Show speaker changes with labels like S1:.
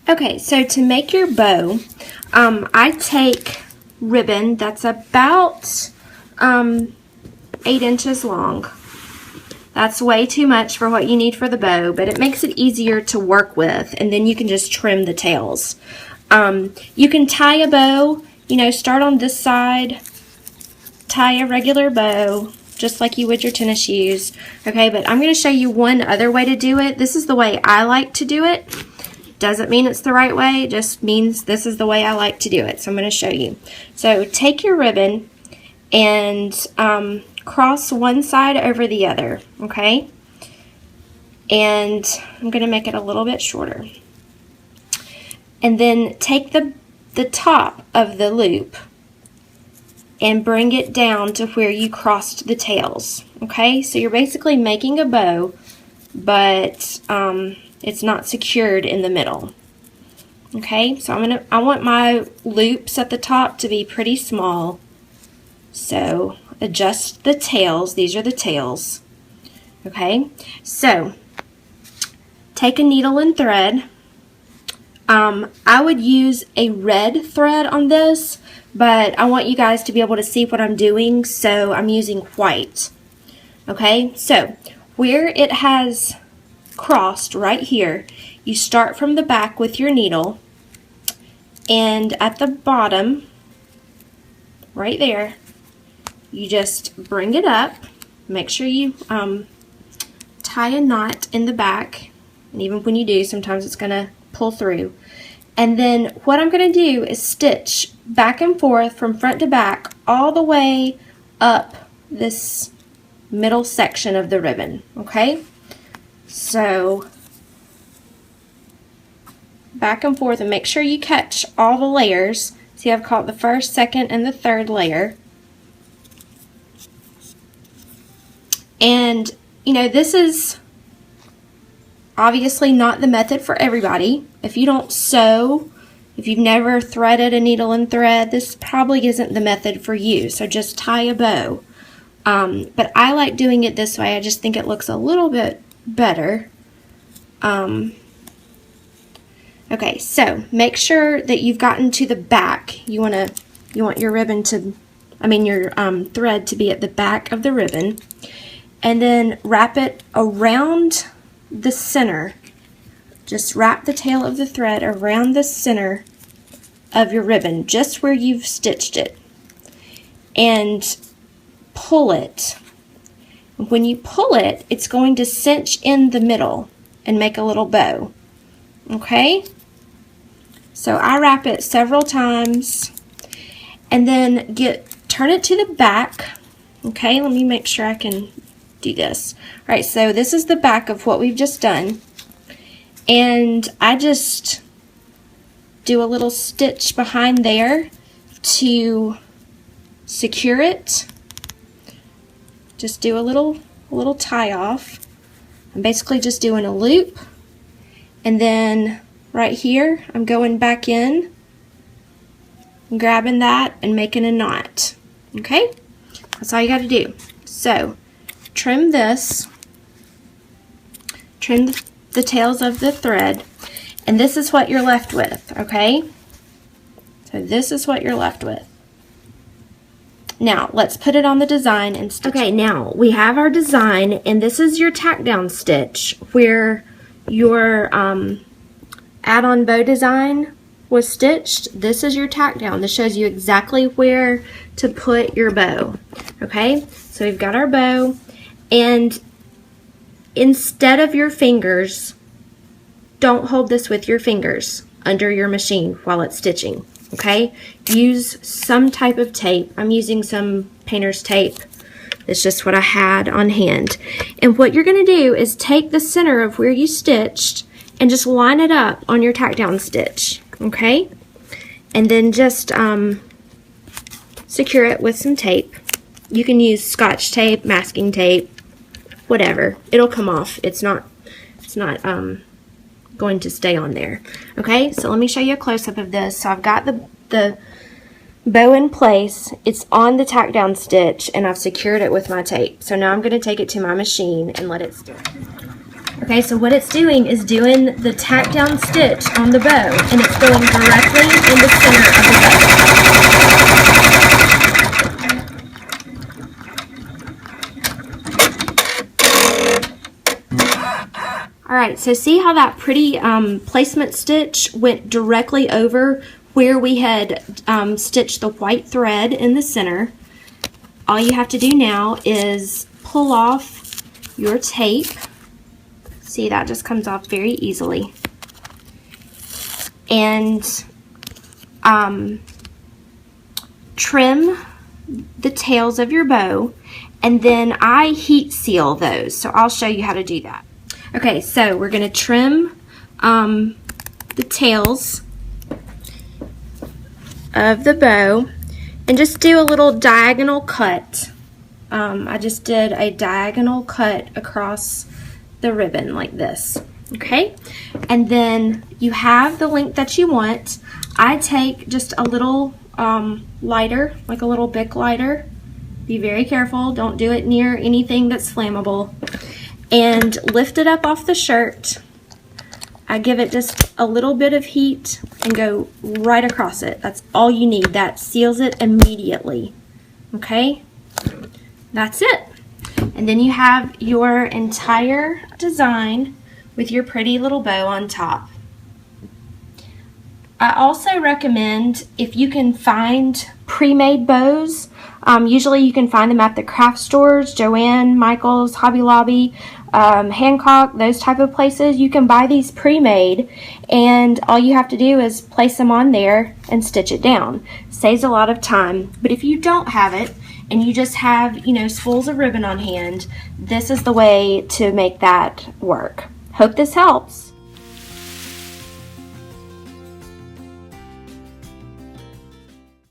S1: Okay, so to make your bow, I take ribbon that's about 8 inches long. That's way too much for what you need for the bow, but it makes it easier to work with, and then you can just trim the tails. You can tie a bow, start on this side, tie a regular bow, just like you would your tennis shoes. Okay, but I'm going to show you one other way to do it. This is the way I like to do it. Doesn't mean it's the right way, it just means this is the way I like to do it. So I'm going to show you. So take your ribbon and cross one side over the other, okay? And I'm going to make it a little bit shorter. And then take the top of the loop and bring it down to where you crossed the tails, okay? So you're basically making a bow, but it's not secured in the middle. Okay, so I want my loops at the top to be pretty small. So adjust the tails. These are the tails. Okay, so take a needle and thread. I would use a red thread on this, but I want you guys to be able to see what I'm doing, so I'm using white. Okay, so where it has crossed right here, you start from the back with your needle, and at the bottom right there you just bring it up. Make sure you tie a knot in the back, and even when you do, sometimes it's gonna pull through. And then what I'm gonna do is stitch back and forth from front to back all the way up this middle section of the ribbon. Okay, so back and forth, and make sure you catch all the layers. See, I've caught the first, second, and the third layer. And this is obviously not the method for everybody. If you don't sew, if you've never threaded a needle and thread, this probably isn't the method for you. So just tie a bow. But I like doing it this way. I just think it looks a little bit better. Okay, so make sure that you've gotten to the back. You want your ribbon to, your thread to be at the back of the ribbon, and then wrap it around the center. Just wrap the tail of the thread around the center of your ribbon, just where you've stitched it, and pull it. When you pull it, it's going to cinch in the middle and make a little bow. Okay? So I wrap it several times, and then turn it to the back. Okay, let me make sure I can do this. All right, so this is the back of what we've just done, and I just do a little stitch behind there to secure it. Just do a little tie off. I'm basically just doing a loop, and then right here I'm going back in, grabbing that and making a knot. Okay, that's all you got to do. So trim this, trim the tails of the thread, and this is what you're left with. Okay, so this is what you're left with. Now let's put it on the design and stitch. Okay, now we have our design, and this is your tack down stitch where your add-on bow design was stitched. This is your tack down. This shows you exactly where to put your bow. Okay, so we've got our bow, and instead of your fingers, don't hold this with your fingers under your machine while it's stitching. Okay, use some type of tape. I'm using some painter's tape. It's just what I had on hand. And what you're going to do is take the center of where you stitched and just line it up on your tack down stitch. Okay, and then just secure it with some tape. You can use Scotch tape, masking tape, whatever. It'll come off. It's not going to stay on there. Okay, so let me show you a close-up of this. So I've got the bow in place. It's on the tack down stitch, and I've secured it with my tape. So now I'm going to take it to my machine and let it stick. Okay, so what it's doing is doing the tack down stitch on the bow, and it's going directly in the center of the bow. Alright, so see how that pretty placement stitch went directly over where we had stitched the white thread in the center. All you have to do now is pull off your tape. See, that just comes off very easily. And trim the tails of your bow, and then I heat seal those. So I'll show you how to do that. Okay, so we're going to trim the tails of the bow and just do a little diagonal cut. I just did a diagonal cut across the ribbon like this. Okay, and then you have the length that you want. I take just a little lighter, like a little Bic lighter. Be very careful, don't do it near anything that's flammable, and lift it up off the shirt. I give it just a little bit of heat and go right across it. That's all you need. That seals it immediately. Okay, that's it. And then you have your entire design with your pretty little bow on top. I also recommend, if you can find pre-made bows, usually you can find them at the craft stores, Joann, Michaels, Hobby Lobby, Hancock, those type of places. You can buy these pre-made, and all you have to do is place them on there and stitch it down. Saves a lot of time. But if you don't have it, and you just have, you know, spools of ribbon on hand, this is the way to make that work. Hope this helps.